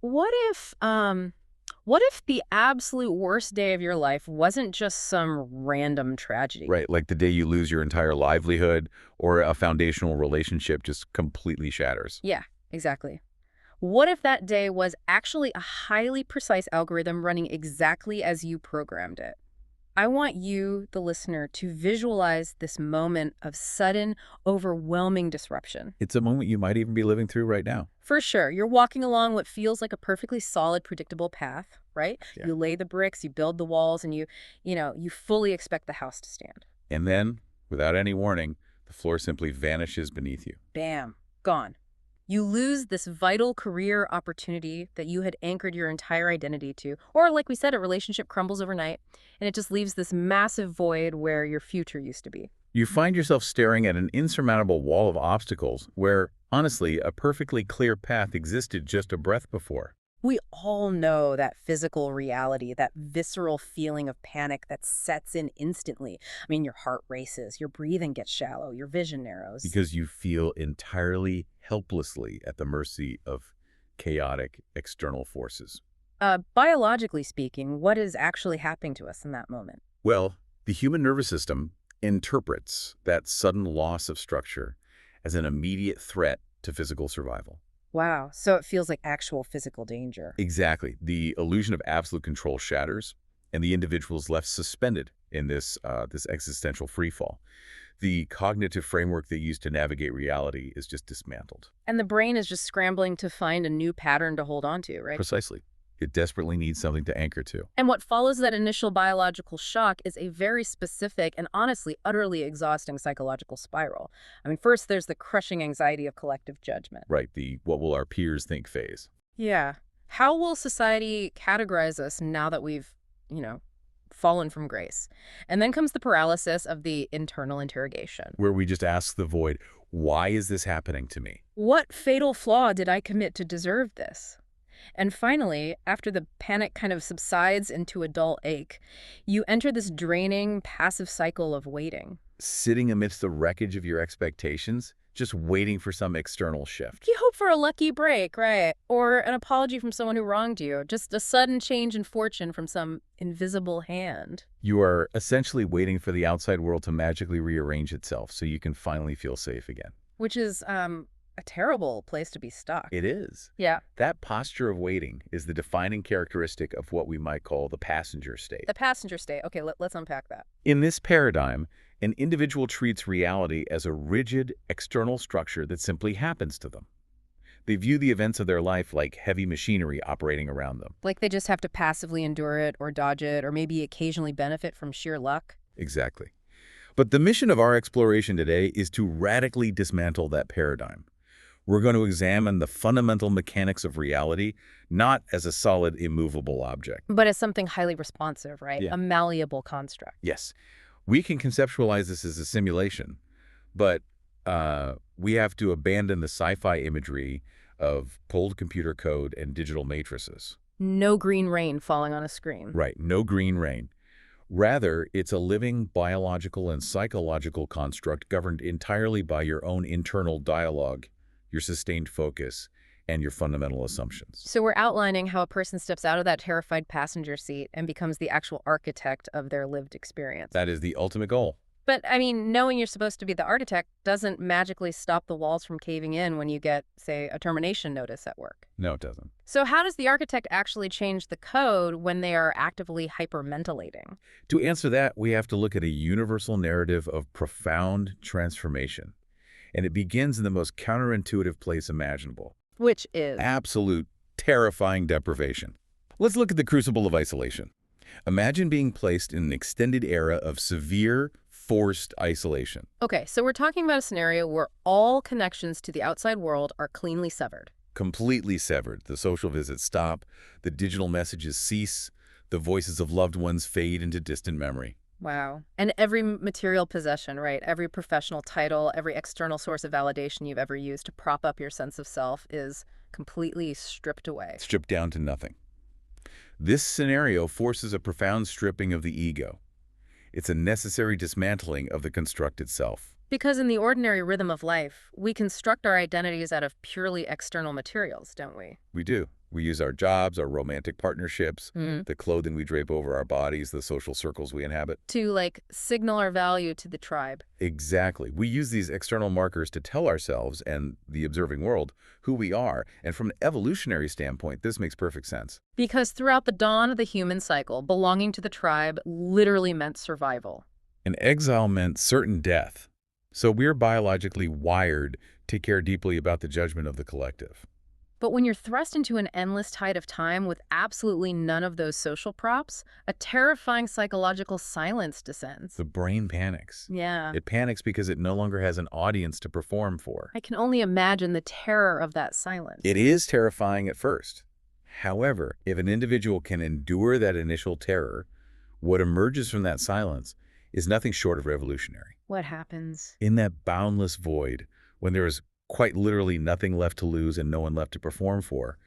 What if the absolute worst day of your life wasn't just some random tragedy? Right, like the day you lose your entire livelihood or a foundational relationship just completely shatters. Yeah, exactly. What if that day was actually a highly precise algorithm running exactly as you programmed it? I want you, the listener, to visualize this moment of sudden, overwhelming disruption. It's a moment you might even be living through right now. For sure, you're walking along what feels like a perfectly solid, predictable path, right? Yeah. You lay the bricks, you build the walls, and you fully expect the house to stand. And then, without any warning, the floor simply vanishes beneath you. Bam, gone. You lose this vital career opportunity that you had anchored your entire identity to. Or like we said, a relationship crumbles overnight, and it just leaves this massive void where your future used to be. You find yourself staring at an insurmountable wall of obstacles where, honestly, a perfectly clear path existed just a breath before. We all know that physical reality, that visceral feeling of panic that sets in instantly. I mean, your heart races, your breathing gets shallow, your vision narrows. Because you feel entirely helplessly at the mercy of chaotic external forces. Biologically speaking, what is actually happening to us in that moment? Well, the human nervous system interprets that sudden loss of structure as an immediate threat to physical survival. Wow, so it feels like actual physical danger. Exactly. The illusion of absolute control shatters, and the individual is left suspended in this existential freefall. The cognitive framework they use to navigate reality is just dismantled. And the brain is just scrambling to find a new pattern to hold on to, right? Precisely. It desperately needs something to anchor to. And what follows that initial biological shock is a very specific and honestly utterly exhausting psychological spiral. I mean, first there's the crushing anxiety of collective judgment. Right, the what will our peers think phase. Yeah. How will society categorize us now that we've, you know, fallen from grace? And then comes the paralysis of the internal interrogation. Where we just ask the void, why is this happening to me? What fatal flaw did I commit to deserve this? And finally, after the panic kind of subsides into a dull ache, you enter this draining, passive cycle of waiting. Sitting amidst the wreckage of your expectations, just waiting for some external shift. You hope for a lucky break, right? Or an apology from someone who wronged you. Just a sudden change in fortune from some invisible hand. You are essentially waiting for the outside world to magically rearrange itself so you can finally feel safe again. Which is a terrible place to be stuck. It is. Yeah. That posture of waiting is the defining characteristic of what we might call the passenger state. The passenger state. Okay, let's unpack that. In this paradigm, an individual treats reality as a rigid external structure that simply happens to them. They view the events of their life like heavy machinery operating around them. Like they just have to passively endure it or dodge it or maybe occasionally benefit from sheer luck. Exactly. But the mission of our exploration today is to radically dismantle that paradigm. We're going to examine the fundamental mechanics of reality, not as a solid, immovable object. But as something highly responsive, right? Yeah. A malleable construct. Yes, we can conceptualize this as a simulation, but we have to abandon the sci-fi imagery of cold computer code and digital matrices. No green rain falling on a screen. Right, no green rain. Rather, it's a living biological and psychological construct governed entirely by your own internal dialogue, your sustained focus, and your fundamental assumptions. So we're outlining how a person steps out of that terrified passenger seat and becomes the actual architect of their lived experience. That is the ultimate goal. But, I mean, knowing you're supposed to be the architect doesn't magically stop the walls from caving in when you get, say, a termination notice at work. No, it doesn't. So how does the architect actually change the code when they are actively hyperventilating? To answer that, we have to look at a universal narrative of profound transformation. And it begins in the most counterintuitive place imaginable. Which is? Absolute, terrifying deprivation. Let's look at the crucible of isolation. Imagine being placed in an extended era of severe, forced isolation. Okay, so we're talking about a scenario where all connections to the outside world are cleanly severed. Completely severed. The social visits stop, the digital messages cease, the voices of loved ones fade into distant memory. Wow. And every material possession, right? Every professional title, every external source of validation you've ever used to prop up your sense of self is completely stripped away. Stripped down to nothing. This scenario forces a profound stripping of the ego. It's a necessary dismantling of the construct itself. Because in the ordinary rhythm of life, we construct our identities out of purely external materials, don't we? We do. We use our jobs, our romantic partnerships, the clothing we drape over our bodies, the social circles we inhabit. To, like, signal our value to the tribe. Exactly. We use these external markers to tell ourselves and the observing world who we are. And from an evolutionary standpoint, this makes perfect sense. Because throughout the dawn of the human cycle, belonging to the tribe literally meant survival. And exile meant certain death. So we're biologically wired to care deeply about the judgment of the collective. But when you're thrust into an endless tide of time with absolutely none of those social props, a terrifying psychological silence descends. The brain panics. Yeah. It panics because it no longer has an audience to perform for. I can only imagine the terror of that silence. It is terrifying at first. However, if an individual can endure that initial terror, what emerges from that silence is nothing short of revolutionary. What happens? In that boundless void, when there is quite literally nothing left to lose and no one left to perform for,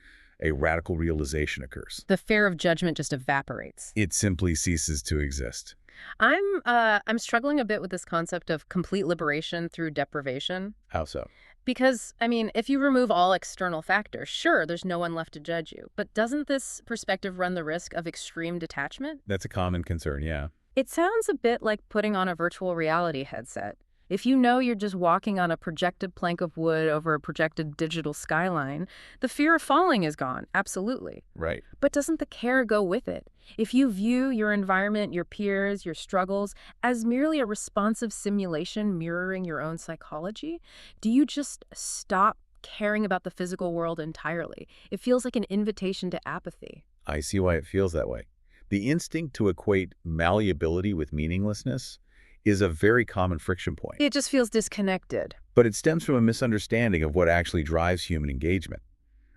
a radical realization occurs. The fear of judgment just evaporates. It simply ceases to exist. I'm struggling a bit with this concept of complete liberation through deprivation. How so? Because, I mean, if you remove all external factors, sure, there's no one left to judge you. But doesn't this perspective run the risk of extreme detachment? That's a common concern, yeah. It sounds a bit like putting on a virtual reality headset. If you know you're just walking on a projected plank of wood over a projected digital skyline, the fear of falling is gone, absolutely. Right. But doesn't the care go with it? If you view your environment, your peers, your struggles as merely a responsive simulation mirroring your own psychology, do you just stop caring about the physical world entirely? It feels like an invitation to apathy. I see why it feels that way. The instinct to equate malleability with meaninglessness is a very common friction point. It just feels disconnected. But it stems from a misunderstanding of what actually drives human engagement.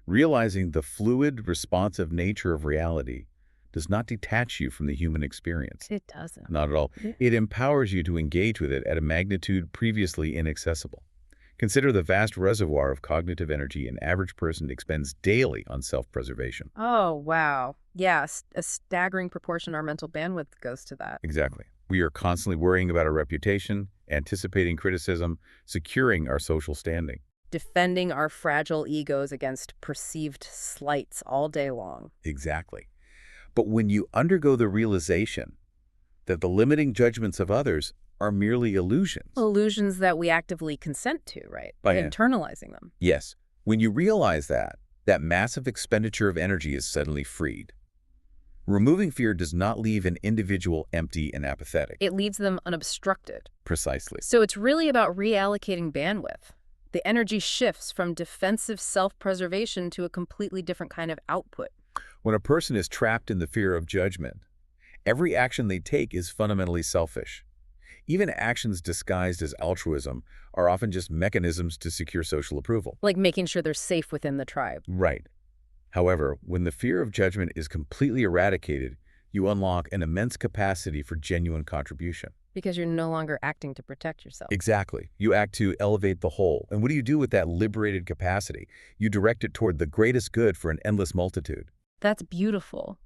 Realizing the fluid, responsive nature of reality does not detach you from the human experience. It doesn't. Not at all. It empowers you to engage with it at a magnitude previously inaccessible. Consider the vast reservoir of cognitive energy an average person expends daily on self-preservation. Oh, wow. Yes, a staggering proportion of our mental bandwidth goes to that. Exactly. We are constantly worrying about our reputation, anticipating criticism, securing our social standing. Defending our fragile egos against perceived slights all day long. Exactly. But when you undergo the realization that the limiting judgments of others are merely illusions. Illusions that we actively consent to, right? By internalizing them. Yes. When you realize that massive expenditure of energy is suddenly freed. Removing fear does not leave an individual empty and apathetic. It leaves them unobstructed. Precisely. So it's really about reallocating bandwidth. The energy shifts from defensive self-preservation to a completely different kind of output. When a person is trapped in the fear of judgment, every action they take is fundamentally selfish. Even actions disguised as altruism are often just mechanisms to secure social approval. Like making sure they're safe within the tribe. Right. However, when the fear of judgment is completely eradicated, you unlock an immense capacity for genuine contribution. Because you're no longer acting to protect yourself. Exactly. You act to elevate the whole. And what do you do with that liberated capacity? You direct it toward the greatest good for an endless multitude. That's beautiful.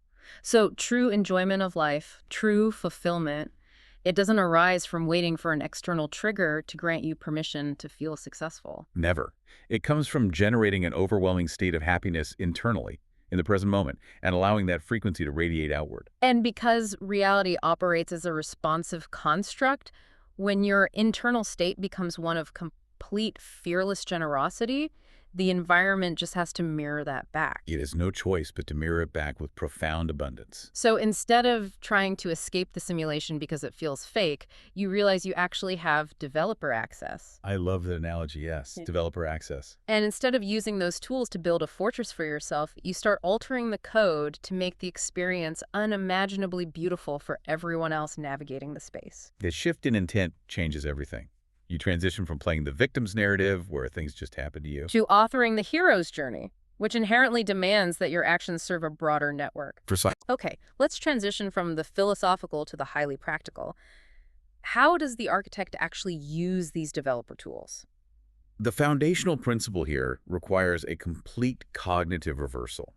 So true enjoyment of life, true fulfillment, it doesn't arise from waiting for an external trigger to grant you permission to feel successful. Never. It comes from generating an overwhelming state of happiness internally, in the present moment, and allowing that frequency to radiate outward. And because reality operates as a responsive construct, when your internal state becomes one of complete fearless generosity, the environment just has to mirror that back. It has no choice but to mirror it back with profound abundance. So instead of trying to escape the simulation because it feels fake, you realize you actually have developer access. I love that analogy, yes. Developer access. And instead of using those tools to build a fortress for yourself, you start altering the code to make the experience unimaginably beautiful for everyone else navigating the space. The shift in intent changes everything. You transition from playing the victim's narrative, where things just happen to you, to authoring the hero's journey, which inherently demands that your actions serve a broader network. Precisely. Okay, let's transition from the philosophical to the highly practical. How does the architect actually use these developer tools? The foundational principle here requires a complete cognitive reversal.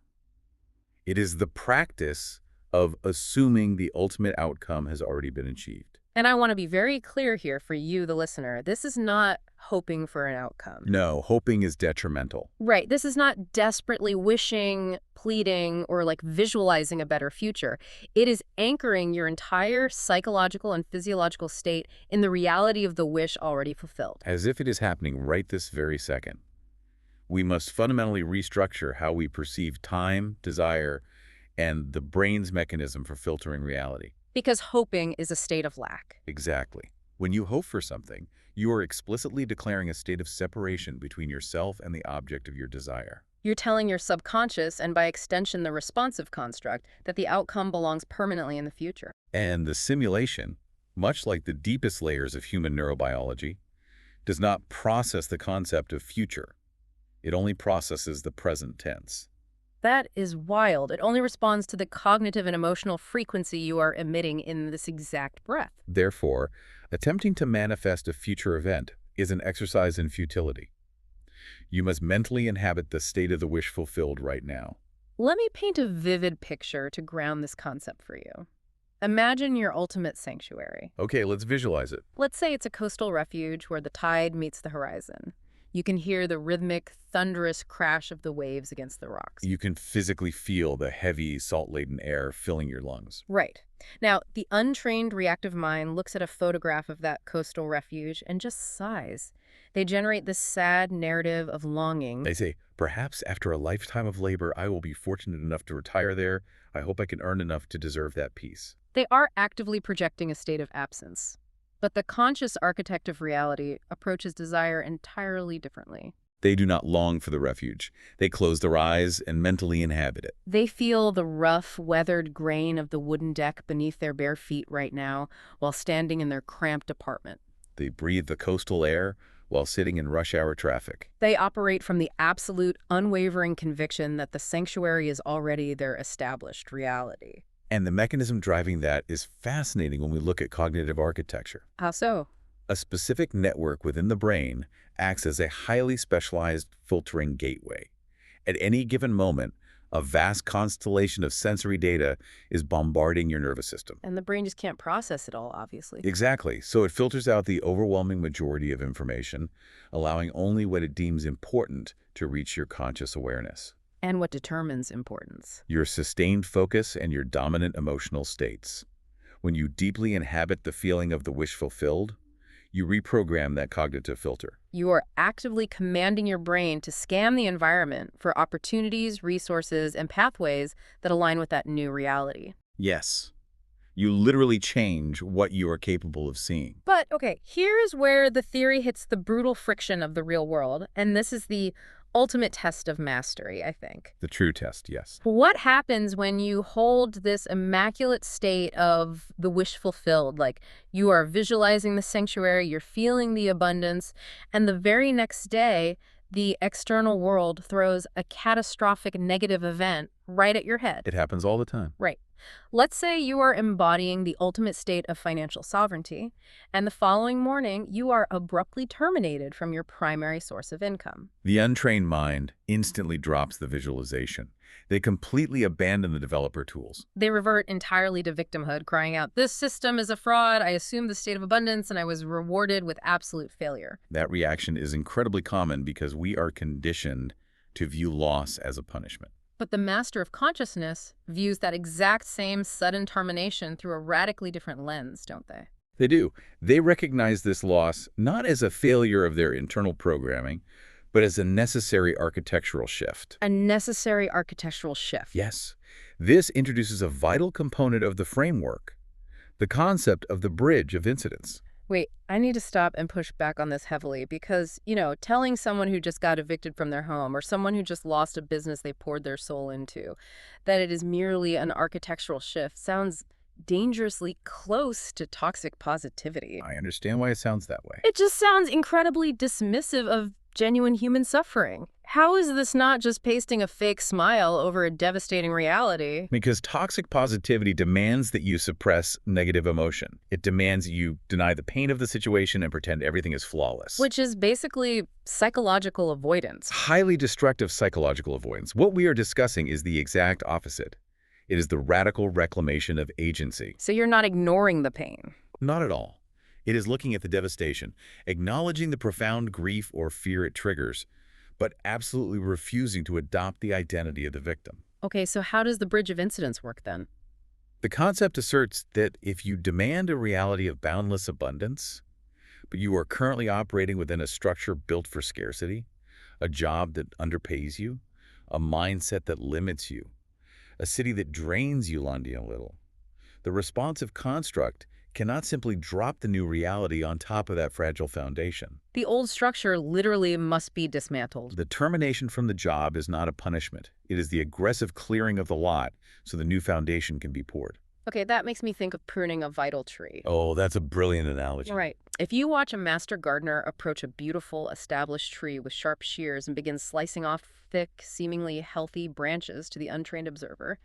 It is the practice of assuming the ultimate outcome has already been achieved. And I want to be very clear here for you, the listener. This is not hoping for an outcome. No, hoping is detrimental. Right. This is not desperately wishing, pleading, or like visualizing a better future. It is anchoring your entire psychological and physiological state in the reality of the wish already fulfilled. As if it is happening right this very second. We must fundamentally restructure how we perceive time, desire, and the brain's mechanism for filtering reality. Because hoping is a state of lack. Exactly. When you hope for something, you are explicitly declaring a state of separation between yourself and the object of your desire. You're telling your subconscious, and by extension the responsive construct, that the outcome belongs permanently in the future. And the simulation, much like the deepest layers of human neurobiology, does not process the concept of future. It only processes the present tense. That is wild. It only responds to the cognitive and emotional frequency you are emitting in this exact breath. Therefore, attempting to manifest a future event is an exercise in futility. You must mentally inhabit the state of the wish fulfilled right now. Let me paint a vivid picture to ground this concept for you. Imagine your ultimate sanctuary. Okay, let's visualize it. Let's say it's a coastal refuge where the tide meets the horizon. You can hear the rhythmic, thunderous crash of the waves against the rocks. You can physically feel the heavy, salt-laden air filling your lungs. Right. Now, the untrained reactive mind looks at a photograph of that coastal refuge and just sighs. They generate this sad narrative of longing. They say, perhaps after a lifetime of labor, I will be fortunate enough to retire there. I hope I can earn enough to deserve that peace. They are actively projecting a state of absence. But the conscious architect of reality approaches desire entirely differently. They do not long for the refuge. They close their eyes and mentally inhabit it. They feel the rough, weathered grain of the wooden deck beneath their bare feet right now while standing in their cramped apartment. They breathe the coastal air while sitting in rush hour traffic. They operate from the absolute, unwavering conviction that the sanctuary is already their established reality. And the mechanism driving that is fascinating when we look at cognitive architecture. How so? A specific network within the brain acts as a highly specialized filtering gateway. At any given moment, a vast constellation of sensory data is bombarding your nervous system. And the brain just can't process it all, obviously. Exactly. So it filters out the overwhelming majority of information, allowing only what it deems important to reach your conscious awareness. And what determines importance? Your sustained focus and your dominant emotional states. When you deeply inhabit the feeling of the wish fulfilled, you reprogram that cognitive filter. You are actively commanding your brain to scan the environment for opportunities, resources, and pathways that align with that new reality. Yes. You literally change what you are capable of seeing. But, okay, here's where the theory hits the brutal friction of the real world, and this is the ultimate test of mastery, I think. The true test, yes. What happens when you hold this immaculate state of the wish fulfilled? Like, you are visualizing the sanctuary, you're feeling the abundance, and the very next day, the external world throws a catastrophic negative event right at your head. It happens all the time. Right. Let's say you are embodying the ultimate state of financial sovereignty, and the following morning, you are abruptly terminated from your primary source of income. The untrained mind instantly drops the visualization. They completely abandon the developer tools. They revert entirely to victimhood, crying out, "This system is a fraud. I assumed the state of abundance, and I was rewarded with absolute failure." That reaction is incredibly common because we are conditioned to view loss as a punishment. But the master of consciousness views that exact same sudden termination through a radically different lens, don't they? They do. They recognize this loss not as a failure of their internal programming, but as a necessary architectural shift. A necessary architectural shift. Yes. This introduces a vital component of the framework, the concept of the bridge of incidence. Wait, I need to stop and push back on this heavily because, telling someone who just got evicted from their home or someone who just lost a business they poured their soul into that it is merely an architectural shift sounds dangerously close to toxic positivity. I understand why it sounds that way. It just sounds incredibly dismissive of genuine human suffering. How is this not just pasting a fake smile over a devastating reality? Because toxic positivity demands that you suppress negative emotion. It demands you deny the pain of the situation and pretend everything is flawless. Which is basically psychological avoidance. Highly destructive psychological avoidance. What we are discussing is the exact opposite. It is the radical reclamation of agency. So you're not ignoring the pain. Not at all. It is looking at the devastation, acknowledging the profound grief or fear it triggers, but absolutely refusing to adopt the identity of the victim. Okay, so how does the bridge of incidence work then? The concept asserts that if you demand a reality of boundless abundance, but you are currently operating within a structure built for scarcity, a job that underpays you, a mindset that limits you, a city that drains you Lundy a little, the responsive construct cannot simply drop the new reality on top of that fragile foundation. The old structure literally must be dismantled. The termination from the job is not a punishment. It is the aggressive clearing of the lot so the new foundation can be poured. Okay, that makes me think of pruning a vital tree. Oh, that's a brilliant analogy. Right. If you watch a master gardener approach a beautiful, established tree with sharp shears and begin slicing off thick, seemingly healthy branches to the untrained observer,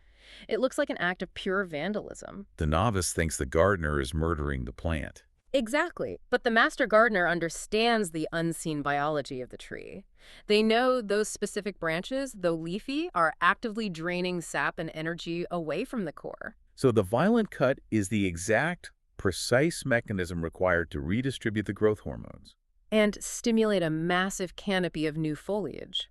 it looks like an act of pure vandalism. The novice thinks the gardener is murdering the plant. Exactly. But the master gardener understands the unseen biology of the tree. They know those specific branches, though leafy, are actively draining sap and energy away from the core. So the violent cut is the exact, precise mechanism required to redistribute the growth hormones. And stimulate a massive canopy of new foliage.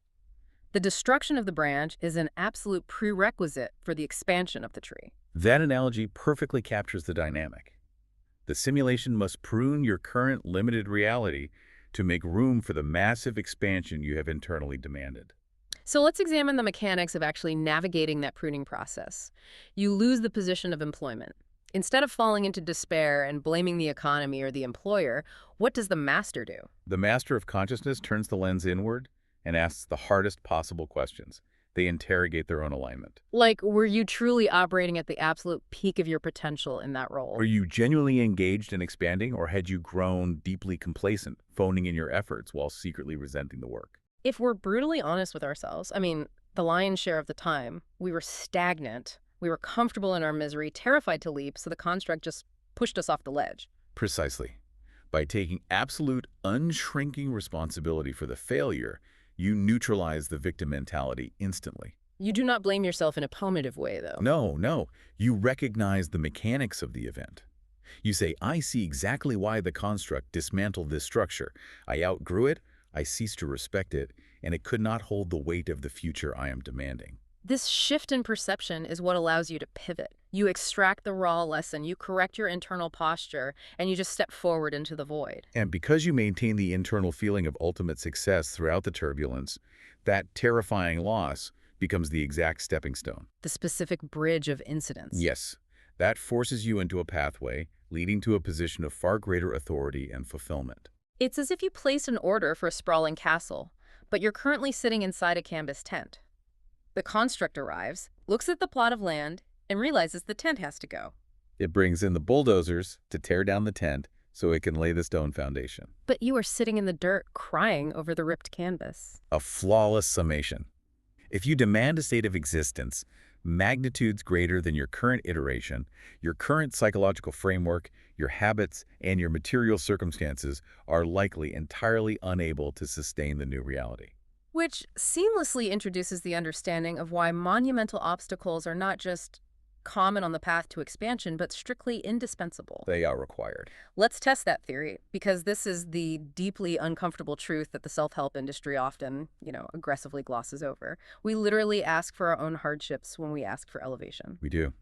The destruction of the branch is an absolute prerequisite for the expansion of the tree. That analogy perfectly captures the dynamic. The simulation must prune your current limited reality to make room for the massive expansion you have internally demanded. So let's examine the mechanics of actually navigating that pruning process. You lose the position of employment. Instead of falling into despair and blaming the economy or the employer, what does the master do? The master of consciousness turns the lens inward and asks the hardest possible questions. They interrogate their own alignment. Like, were you truly operating at the absolute peak of your potential in that role? Were you genuinely engaged in expanding, or had you grown deeply complacent, phoning in your efforts while secretly resenting the work? If we're brutally honest with ourselves, the lion's share of the time, we were stagnant. We were comfortable in our misery, terrified to leap, so the construct just pushed us off the ledge. Precisely. By taking absolute, unshrinking responsibility for the failure, you neutralize the victim mentality instantly. You do not blame yourself in a punitive way, though. No. You recognize the mechanics of the event. You say, I see exactly why the construct dismantled this structure. I outgrew it, I ceased to respect it, and it could not hold the weight of the future I am demanding. This shift in perception is what allows you to pivot. You extract the raw lesson, you correct your internal posture, and you just step forward into the void. And because you maintain the internal feeling of ultimate success throughout the turbulence, that terrifying loss becomes the exact stepping stone. The specific bridge of incidents. Yes, that forces you into a pathway leading to a position of far greater authority and fulfillment. It's as if you placed an order for a sprawling castle, but you're currently sitting inside a canvas tent. The construct arrives, looks at the plot of land, and realizes the tent has to go. It brings in the bulldozers to tear down the tent so it can lay the stone foundation. But you are sitting in the dirt, crying over the ripped canvas. A flawless summation. If you demand a state of existence, magnitudes greater than your current iteration, your current psychological framework, your habits, and your material circumstances are likely entirely unable to sustain the new reality. Which seamlessly introduces the understanding of why monumental obstacles are not just common on the path to expansion, but strictly indispensable. They are required. Let's test that theory, because this is the deeply uncomfortable truth that the self-help industry often, aggressively glosses over. We literally ask for our own hardships when we ask for elevation. We do.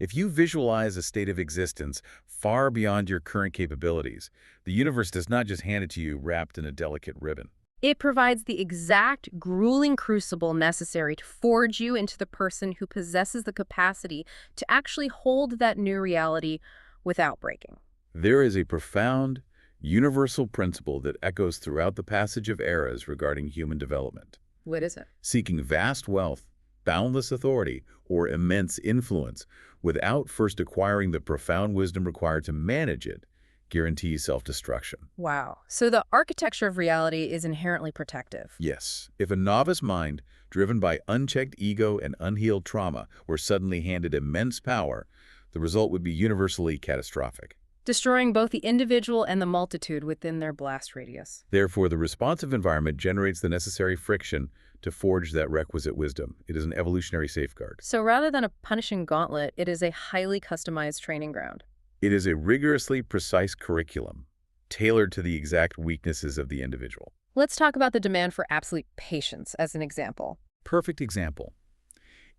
If you visualize a state of existence far beyond your current capabilities, the universe does not just hand it to you wrapped in a delicate ribbon. It provides the exact grueling crucible necessary to forge you into the person who possesses the capacity to actually hold that new reality without breaking. There is a profound, universal principle that echoes throughout the passage of eras regarding human development. What is it? Seeking vast wealth, boundless authority, or immense influence without first acquiring the profound wisdom required to manage it guarantees self-destruction. Wow. So the architecture of reality is inherently protective. Yes. If a novice mind, driven by unchecked ego and unhealed trauma, were suddenly handed immense power, the result would be universally catastrophic. Destroying both the individual and the multitude within their blast radius. Therefore, the responsive environment generates the necessary friction to forge that requisite wisdom. It is an evolutionary safeguard. So rather than a punishing gauntlet, it is a highly customized training ground. It is a rigorously precise curriculum. tailored to the exact weaknesses of the individual. Let's talk about the demand for absolute patience as an example. Perfect example.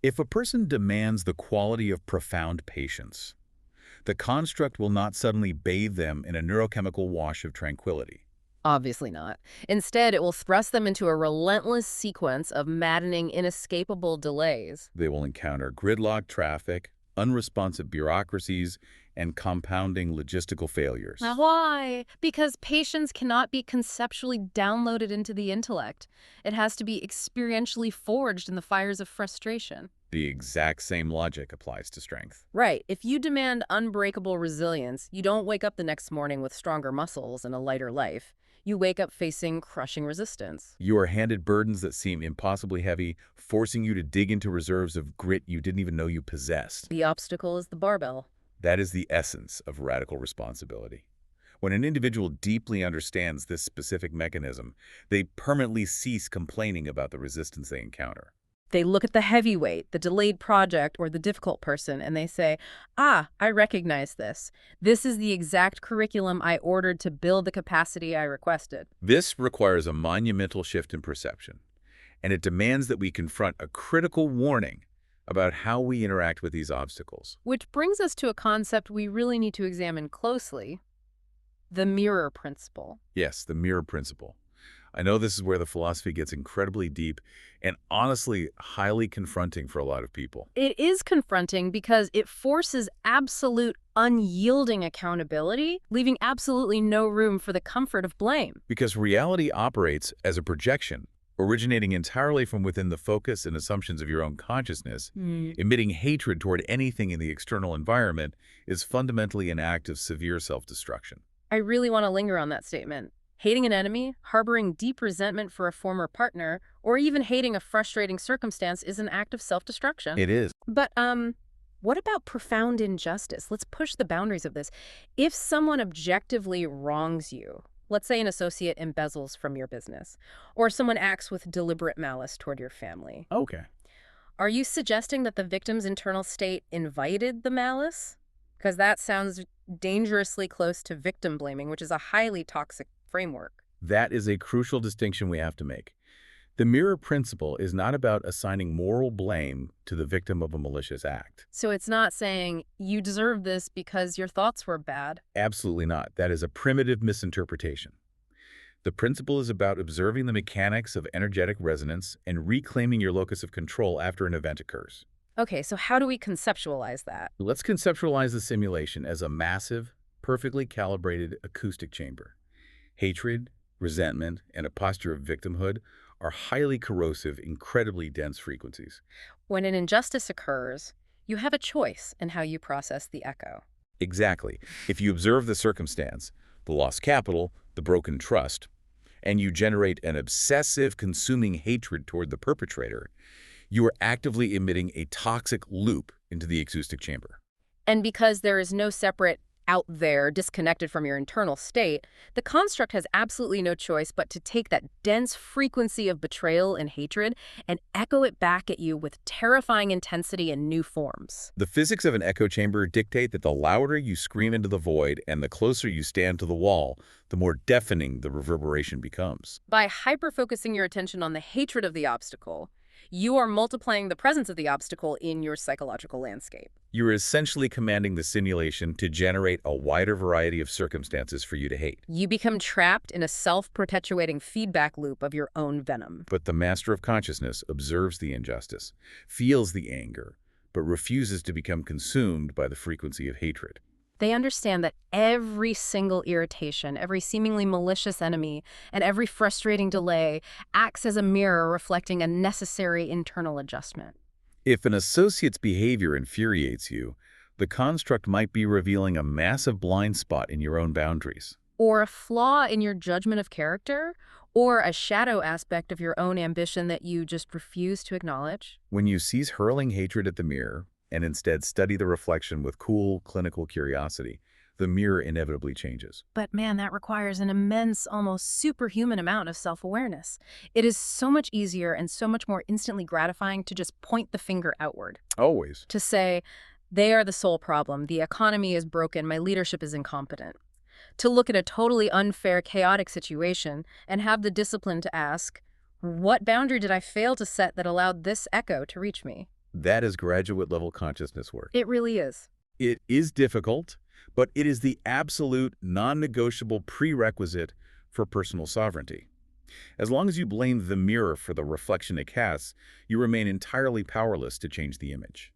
If a person demands the quality of profound patience, the construct will not suddenly bathe them in a neurochemical wash of tranquility. Obviously not. Instead, it will thrust them into a relentless sequence of maddening, inescapable delays. They will encounter gridlock traffic, unresponsive bureaucracies, and compounding logistical failures. Now, why? Because patience cannot be conceptually downloaded into the intellect. It has to be experientially forged in the fires of frustration. The exact same logic applies to strength. Right. If you demand unbreakable resilience, you don't wake up the next morning with stronger muscles and a lighter life. You wake up facing crushing resistance. You are handed burdens that seem impossibly heavy, forcing you to dig into reserves of grit you didn't even know you possessed. The obstacle is the barbell. That is the essence of radical responsibility. When an individual deeply understands this specific mechanism, they permanently cease complaining about the resistance they encounter. They look at the heavyweight, the delayed project, or the difficult person, and they say, ah, I recognize this. This is the exact curriculum I ordered to build the capacity I requested. This requires a monumental shift in perception, and it demands that we confront a critical warning about how we interact with these obstacles. Which brings us to a concept we really need to examine closely, the mirror principle. Yes, the mirror principle. I know this is where the philosophy gets incredibly deep and honestly highly confronting for a lot of people. It is confronting because it forces absolute, unyielding accountability, leaving absolutely no room for the comfort of blame. Because reality operates as a projection, originating entirely from within the focus and assumptions of your own consciousness. Emitting hatred toward anything in the external environment is fundamentally an act of severe self-destruction. I really want to linger on that statement. Hating an enemy, harboring deep resentment for a former partner, or even hating a frustrating circumstance is an act of self-destruction. It is. But, what about profound injustice? Let's push the boundaries of this. If someone objectively wrongs you, let's say an associate embezzles from your business, or someone acts with deliberate malice toward your family. Okay. Are you suggesting that the victim's internal state invited the malice? Because that sounds dangerously close to victim blaming, which is a highly toxic framework. That is a crucial distinction we have to make. The mirror principle is not about assigning moral blame to the victim of a malicious act. So it's not saying you deserve this because your thoughts were bad. Absolutely not. That is a primitive misinterpretation. The principle is about observing the mechanics of energetic resonance and reclaiming your locus of control after an event occurs. Okay, so how do we conceptualize that? Let's conceptualize the simulation as a massive, perfectly calibrated acoustic chamber. Hatred, resentment, and a posture of victimhood are highly corrosive, incredibly dense frequencies. When an injustice occurs, you have a choice in how you process the echo. Exactly. If you observe the circumstance, the lost capital, the broken trust, and you generate an obsessive, consuming hatred toward the perpetrator, you are actively emitting a toxic loop into the acoustic chamber. And because there is no separate out there disconnected from your internal state, the construct has absolutely no choice but to take that dense frequency of betrayal and hatred and echo it back at you with terrifying intensity and new forms. The physics of an echo chamber dictate that the louder you scream into the void and the closer you stand to the wall, the more deafening the reverberation becomes. By hyper-focusing your attention on the hatred of the obstacle, you are multiplying the presence of the obstacle in your psychological landscape. You're essentially commanding the simulation to generate a wider variety of circumstances for you to hate. You become trapped in a self-perpetuating feedback loop of your own venom. But the master of consciousness observes the injustice, feels the anger, but refuses to become consumed by the frequency of hatred. They understand that every single irritation, every seemingly malicious enemy, and every frustrating delay acts as a mirror reflecting a necessary internal adjustment. If an associate's behavior infuriates you, the construct might be revealing a massive blind spot in your own boundaries. Or a flaw in your judgment of character, or a shadow aspect of your own ambition that you just refuse to acknowledge. When you cease hurling hatred at the mirror, and instead study the reflection with cool, clinical curiosity, the mirror inevitably changes. But man, that requires an immense, almost superhuman amount of self-awareness. It is so much easier and so much more instantly gratifying to just point the finger outward. Always. To say, they are the sole problem, the economy is broken, my leadership is incompetent. to look at a totally unfair, chaotic situation and have the discipline to ask, what boundary did I fail to set that allowed this echo to reach me? That is graduate-level consciousness work. It really is. It is difficult, but it is the absolute, non-negotiable prerequisite for personal sovereignty. As long as you blame the mirror for the reflection it casts, you remain entirely powerless to change the image.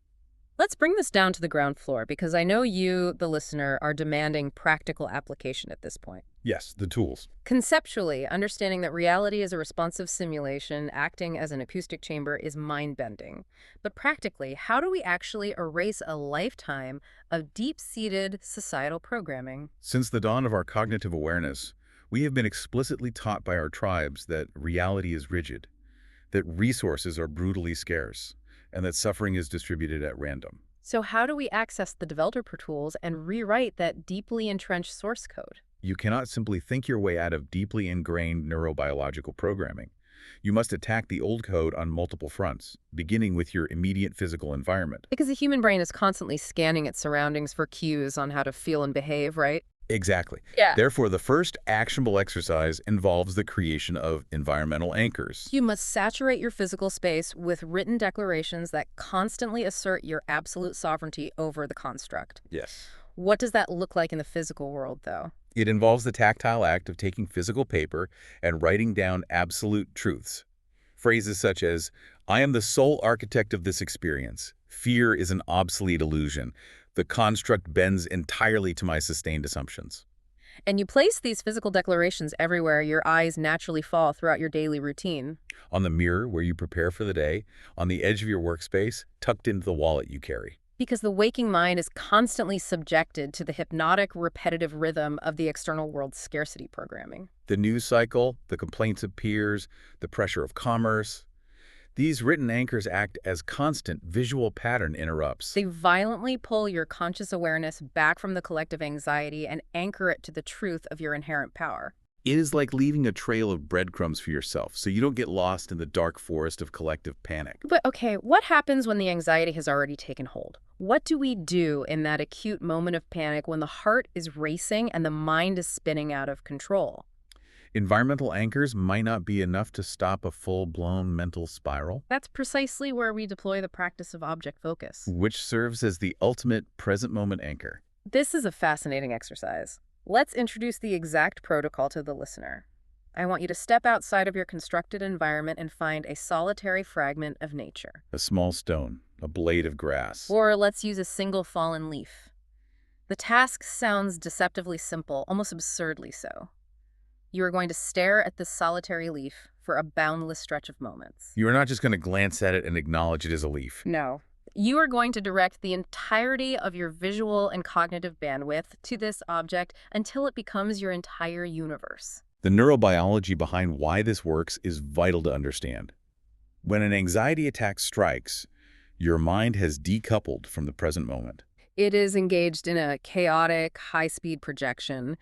Let's bring this down to the ground floor because I know you, the listener, are demanding practical application at this point. Yes, the tools. Conceptually, understanding that reality is a responsive simulation acting as an acoustic chamber is mind-bending. But practically, how do we actually erase a lifetime of deep-seated societal programming? Since the dawn of our cognitive awareness, we have been explicitly taught by our tribes that reality is rigid, that resources are brutally scarce, and that suffering is distributed at random. So how do we access the developer tools and rewrite that deeply entrenched source code? You cannot simply think your way out of deeply ingrained neurobiological programming. You must attack the old code on multiple fronts, beginning with your immediate physical environment. Because the human brain is constantly scanning its surroundings for cues on how to feel and behave, right? Exactly. Yeah. Therefore, the first actionable exercise involves the creation of environmental anchors. You must saturate your physical space with written declarations that constantly assert your absolute sovereignty over the construct. Yes. What does that look like in the physical world, though? It involves the tactile act of taking physical paper and writing down absolute truths. Phrases such as, "I am the sole architect of this experience. Fear is an obsolete illusion. The construct bends entirely to my sustained assumptions." And you place these physical declarations everywhere your eyes naturally fall throughout your daily routine. On the mirror where you prepare for the day, on the edge of your workspace, tucked into the wallet you carry. Because the waking mind is constantly subjected to the hypnotic, repetitive rhythm of the external world's scarcity programming. The news cycle, the complaints of peers, the pressure of commerce. These written anchors act as constant visual pattern interrupts. They violently pull your conscious awareness back from the collective anxiety and anchor it to the truth of your inherent power. It is like leaving a trail of breadcrumbs for yourself, so you don't get lost in the dark forest of collective panic. But okay, what happens when the anxiety has already taken hold? What do we do in that acute moment of panic when the heart is racing and the mind is spinning out of control? Environmental anchors might not be enough to stop a full-blown mental spiral, That's precisely where we deploy the practice of object focus. which serves as the ultimate present-moment anchor. This is a fascinating exercise. Let's introduce the exact protocol to the listener. I want you to step outside of your constructed environment and find a solitary fragment of nature. A small stone, a blade of grass. Or let's use a single fallen leaf. The task sounds deceptively simple, almost absurdly so. You are going to stare at this solitary leaf for a boundless stretch of moments. You are not just going to glance at it and acknowledge it as a leaf. No. You are going to direct the entirety of your visual and cognitive bandwidth to this object until it becomes your entire universe. The neurobiology behind why this works is vital to understand. When an anxiety attack strikes, your mind has decoupled from the present moment. It is engaged in a chaotic, high-speed projection,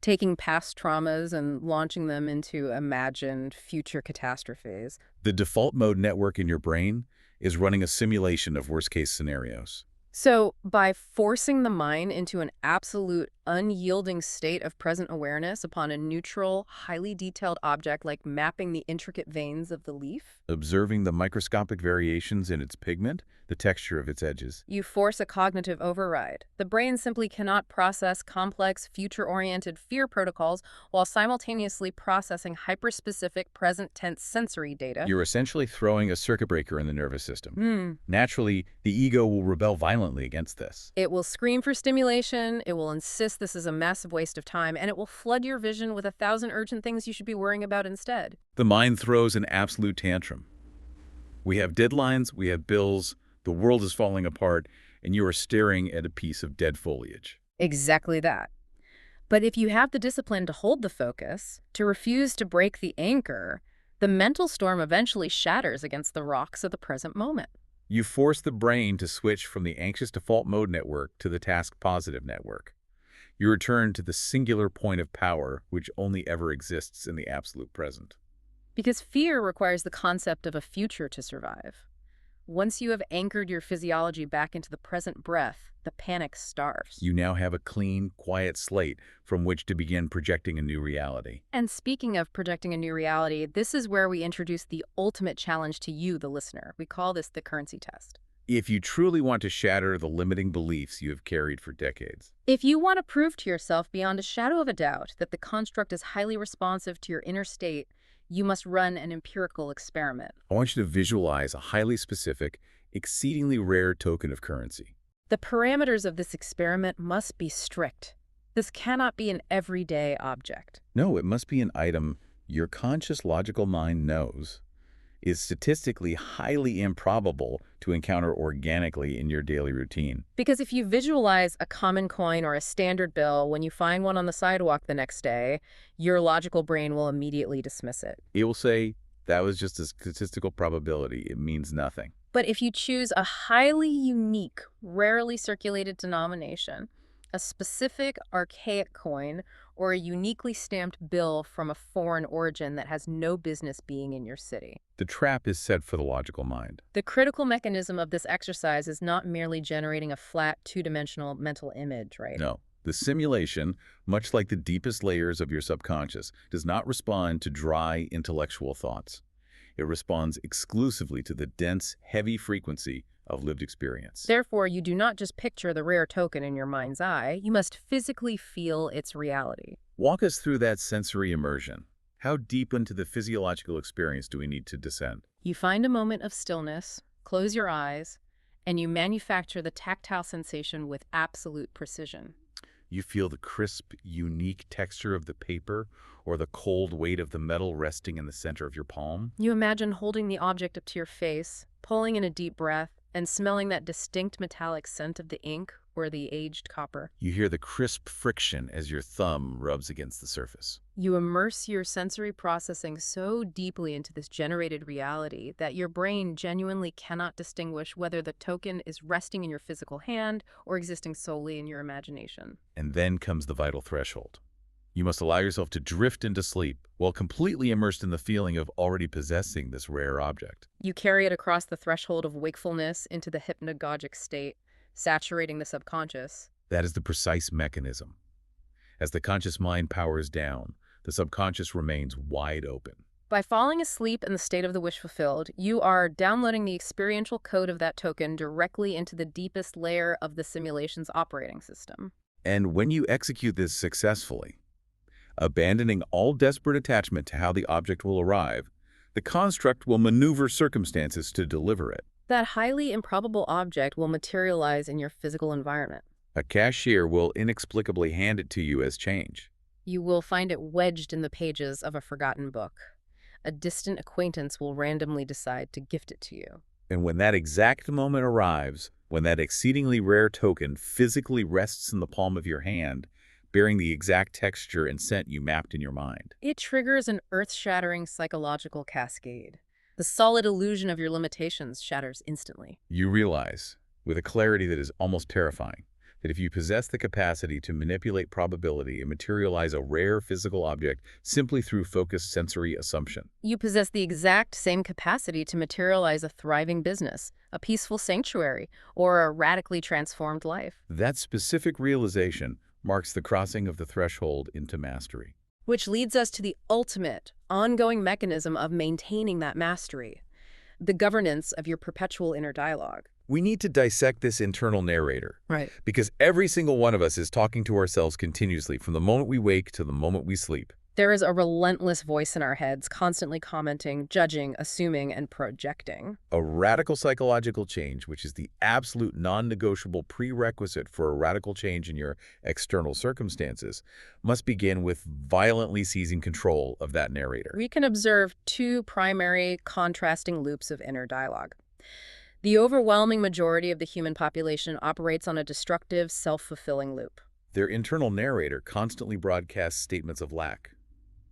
taking past traumas and launching them into imagined future catastrophes. The default mode network in your brain is running a simulation of worst-case scenarios. So, by forcing the mind into an absolute, unyielding state of present awareness upon a neutral, highly detailed object like mapping the intricate veins of the leaf, Observing the microscopic variations in its pigment, the texture of its edges. you force a cognitive override. The brain simply cannot process complex, future-oriented fear protocols while simultaneously processing hyperspecific, present-tense sensory data. You're essentially throwing a circuit breaker in the nervous system. Naturally, the ego will rebel violently against this. It will scream for stimulation, it will insist this is a massive waste of time, and it will flood your vision with 1,000 urgent things you should be worrying about instead. The mind throws an absolute tantrum. We have deadlines, we have bills, the world is falling apart, and you are staring at a piece of dead foliage. Exactly that. But if you have the discipline to hold the focus, to refuse to break the anchor, the mental storm eventually shatters against the rocks of the present moment. You force the brain to switch from the anxious default mode network to the task positive network. You return to the singular point of power which only ever exists in the absolute present. Because fear requires the concept of a future to survive. Once you have anchored your physiology back into the present breath, the panic starves. You now have a clean, quiet slate from which to begin projecting a new reality. And speaking of projecting a new reality, this is where we introduce the ultimate challenge to you, the listener. We call this the currency test. If you truly want to shatter the limiting beliefs you have carried for decades. If you want to prove to yourself beyond a shadow of a doubt that the construct is highly responsive to your inner state, you must run an empirical experiment. I want you to visualize a highly specific, exceedingly rare token of currency. The parameters of this experiment must be strict. This cannot be an everyday object. No, it must be an item your conscious logical mind knows is statistically highly improbable to encounter organically in your daily routine. Because if you visualize a common coin or a standard bill when you find one on the sidewalk the next day, your logical brain will immediately dismiss it. It will say, that was just a statistical probability. It means nothing. But if you choose a highly unique, rarely circulated denomination, a specific archaic coin, or a uniquely stamped bill from a foreign origin that has no business being in your city. The trap is set for the logical mind. The critical mechanism of this exercise is not merely generating a flat, two-dimensional mental image, right? No. The simulation, much like the deepest layers of your subconscious, does not respond to dry intellectual thoughts. It responds exclusively to the dense, heavy frequency of lived experience. Therefore, you do not just picture the rare token in your mind's eye, you must physically feel its reality. Walk us through that sensory immersion. How deep into the physiological experience do we need to descend? You find a moment of stillness, close your eyes, and you manufacture the tactile sensation with absolute precision. You feel the crisp, unique texture of the paper or the cold weight of the metal resting in the center of your palm. You imagine holding the object up to your face, pulling in a deep breath, and smelling that distinct metallic scent of the ink or the aged copper. You hear the crisp friction as your thumb rubs against the surface. You immerse your sensory processing so deeply into this generated reality that your brain genuinely cannot distinguish whether the token is resting in your physical hand or existing solely in your imagination. And then comes the vital threshold. You must allow yourself to drift into sleep while completely immersed in the feeling of already possessing this rare object. You carry it across the threshold of wakefulness into the hypnagogic state, saturating the subconscious. That is the precise mechanism. As the conscious mind powers down, the subconscious remains wide open. By falling asleep in the state of the wish fulfilled, you are downloading the experiential code of that token directly into the deepest layer of the simulation's operating system. And when you execute this successfully, abandoning all desperate attachment to how the object will arrive, the construct will maneuver circumstances to deliver it. That highly improbable object will materialize in your physical environment. A cashier will inexplicably hand it to you as change. You will find it wedged in the pages of a forgotten book. A distant acquaintance will randomly decide to gift it to you. And when that exact moment arrives, when that exceedingly rare token physically rests in the palm of your hand, bearing the exact texture and scent you mapped in your mind, it triggers an earth-shattering psychological cascade. The solid illusion of your limitations shatters instantly. you realize, with a clarity that is almost terrifying, that if you possess the capacity to manipulate probability and materialize a rare physical object simply through focused sensory assumption, You possess the exact same capacity to materialize a thriving business, a peaceful sanctuary, or a radically transformed life. that specific realization marks the crossing of the threshold into mastery. Which leads us to the ultimate, ongoing mechanism of maintaining that mastery, the governance of your perpetual inner dialogue. We need to dissect this internal narrator, Right. because every single one of us is talking to ourselves continuously from the moment we wake to the moment we sleep. There is a relentless voice in our heads, constantly commenting, judging, assuming, and projecting. A radical psychological change, which is the absolute non-negotiable prerequisite for a radical change in your external circumstances, must begin with violently seizing control of that narrator. We can observe two primary contrasting loops of inner dialogue. The overwhelming majority of the human population operates on a destructive, self-fulfilling loop. Their internal narrator constantly broadcasts statements of lack.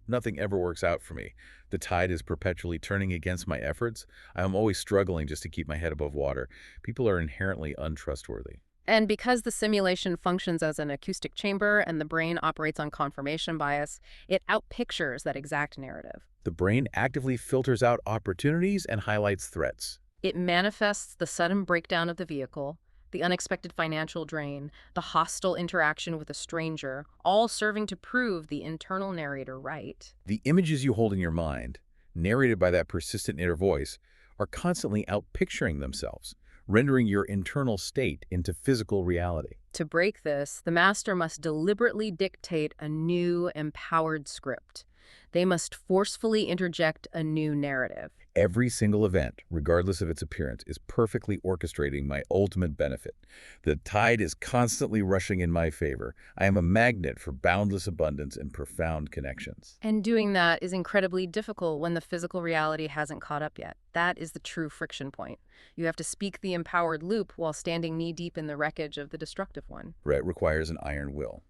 Nothing ever works out for me. The tide is perpetually turning against my efforts. I am always struggling just to keep my head above water. People are inherently untrustworthy. And because the simulation functions as an acoustic chamber and the brain operates on confirmation bias, it outpictures that exact narrative. The brain actively filters out opportunities and highlights threats. It manifests the sudden breakdown of the vehicle, the unexpected financial drain, the hostile interaction with a stranger, all serving to prove the internal narrator right. The images you hold in your mind, narrated by that persistent inner voice, are constantly outpicturing themselves, rendering your internal state into physical reality. To break this, the master must deliberately dictate a new, empowered script. They must forcefully interject a new narrative. Every single event, regardless of its appearance, is perfectly orchestrating my ultimate benefit. The tide is constantly rushing in my favor. I am a magnet for boundless abundance and profound connections. And doing that is incredibly difficult when the physical reality hasn't caught up yet. That is the true friction point. You have to speak the empowered loop while standing knee-deep in the wreckage of the destructive one. It requires an iron will.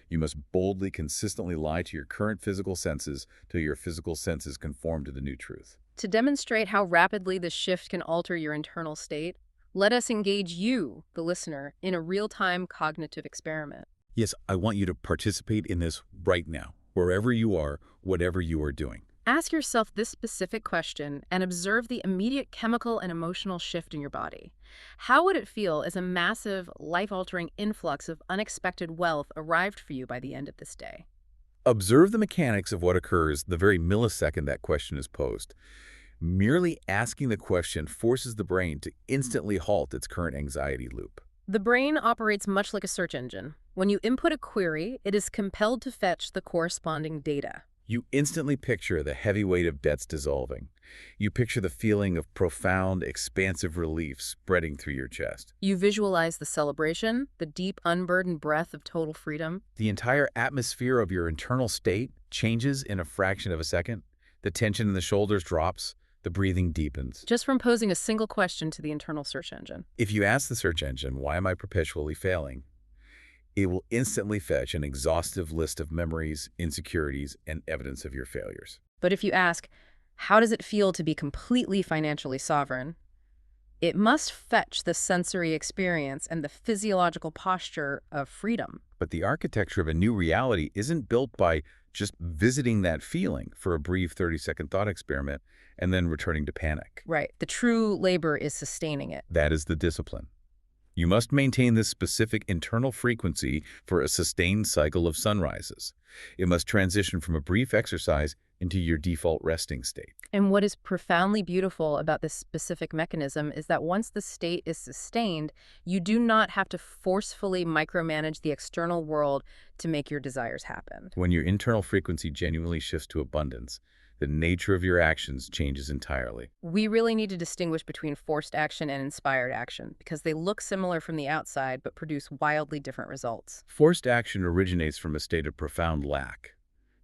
You must boldly, consistently lie to your current physical senses till your physical senses conform to the new truth. To demonstrate how rapidly this shift can alter your internal state, let us engage you, the listener, in a real-time cognitive experiment. Yes, I want you to participate in this right now, wherever you are, whatever you are doing. Ask yourself this specific question and observe the immediate chemical and emotional shift in your body. How would it feel as a massive, life-altering influx of unexpected wealth arrived for you by the end of this day? Observe the mechanics of what occurs the very millisecond that question is posed. Merely asking the question forces the brain to instantly halt its current anxiety loop. The brain operates much like a search engine. When you input a query, it is compelled to fetch the corresponding data. You instantly picture the heavy weight of debts dissolving. You picture the feeling of profound, expansive relief spreading through your chest. You visualize the celebration, the deep, unburdened breath of total freedom. The entire atmosphere of your internal state changes in a fraction of a second. The tension in the shoulders drops. The breathing deepens. Just from posing a single question to the internal search engine. If you ask the search engine, why am I perpetually failing? It will instantly fetch an exhaustive list of memories, insecurities, and evidence of your failures. But if you ask, how does it feel to be completely financially sovereign? It must fetch the sensory experience and the physiological posture of freedom. But the architecture of a new reality isn't built by just visiting that feeling for a brief 30-second thought experiment and then returning to panic. Right. The true labor is sustaining it. That is the discipline. You must maintain this specific internal frequency for a sustained cycle of sunrises. It must transition from a brief exercise into your default resting state. And what is profoundly beautiful about this specific mechanism is that once the state is sustained, you do not have to forcefully micromanage the external world to make your desires happen. When your internal frequency genuinely shifts to abundance, the nature of your actions changes entirely. We really need to distinguish between forced action and inspired action because they look similar from the outside but produce wildly different results. Forced action originates from a state of profound lack.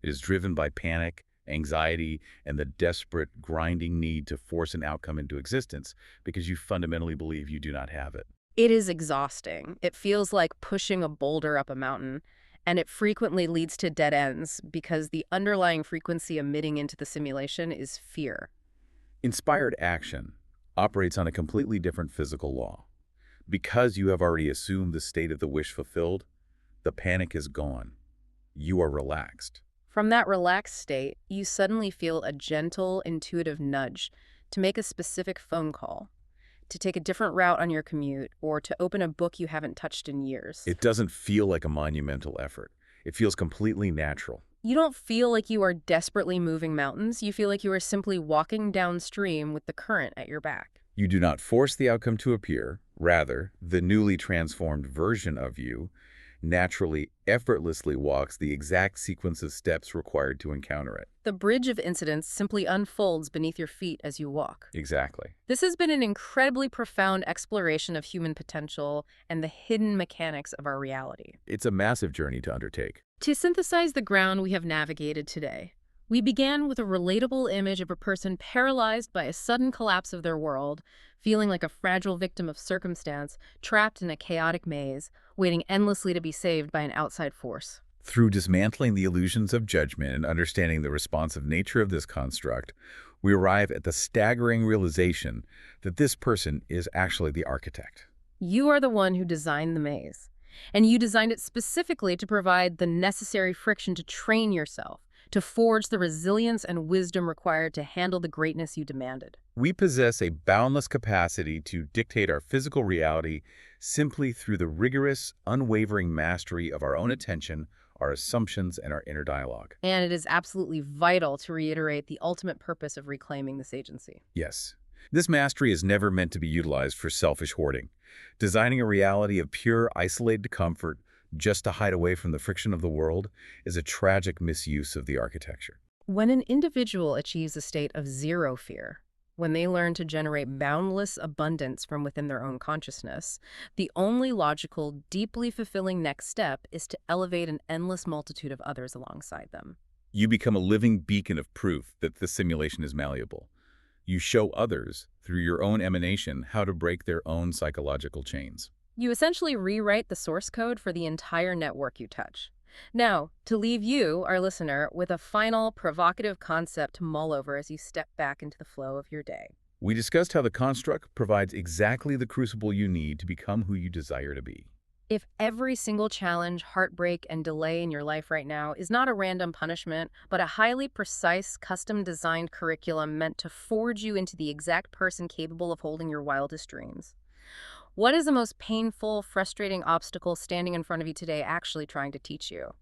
It is driven by panic, anxiety, and the desperate, grinding need to force an outcome into existence because you fundamentally believe you do not have it. It is exhausting. It feels like pushing a boulder up a mountain, and it frequently leads to dead ends because the underlying frequency emitting into the simulation is fear. Inspired action operates on a completely different physical law. Because you have already assumed the state of the wish fulfilled, the panic is gone. You are relaxed. From that relaxed state, you suddenly feel a gentle, intuitive nudge to make a specific phone call, to take a different route on your commute, or to open a book you haven't touched in years. It doesn't feel like a monumental effort. It feels completely natural. You don't feel like you are desperately moving mountains. You feel like you are simply walking downstream with the current at your back. You do not force the outcome to appear. Rather, the newly transformed version of you naturally, effortlessly walks the exact sequence of steps required to encounter it. The bridge of incidents simply unfolds beneath your feet as you walk. Exactly. This has been an incredibly profound exploration of human potential and the hidden mechanics of our reality. It's a massive journey to undertake. To synthesize the ground we have navigated today, we began with a relatable image of a person paralyzed by a sudden collapse of their world, feeling like a fragile victim of circumstance, trapped in a chaotic maze, waiting endlessly to be saved by an outside force. Through dismantling the illusions of judgment and understanding the responsive nature of this construct, we arrive at the staggering realization that this person is actually the architect. You are the one who designed the maze, and you designed it specifically to provide the necessary friction to train yourself, to forge the resilience and wisdom required to handle the greatness you demanded. We possess a boundless capacity to dictate our physical reality simply through the rigorous, unwavering mastery of our own attention, our assumptions, and our inner dialogue. And it is absolutely vital to reiterate the ultimate purpose of reclaiming this agency. Yes. This mastery is never meant to be utilized for selfish hoarding. Designing a reality of pure, isolated comfort just to hide away from the friction of the world is a tragic misuse of the architecture. When an individual achieves a state of zero fear, when they learn to generate boundless abundance from within their own consciousness, the only logical, deeply fulfilling next step is to elevate an endless multitude of others alongside them. You become a living beacon of proof that the simulation is malleable. You show others, through your own emanation, how to break their own psychological chains. You essentially rewrite the source code for the entire network you touch. Now, to leave you, our listener, with a final provocative concept to mull over as you step back into the flow of your day. We discussed how the construct provides exactly the crucible you need to become who you desire to be. If every single challenge, heartbreak, and delay in your life right now is not a random punishment, but a highly precise, custom-designed curriculum meant to forge you into the exact person capable of holding your wildest dreams, what is the most painful, frustrating obstacle standing in front of you today actually trying to teach you?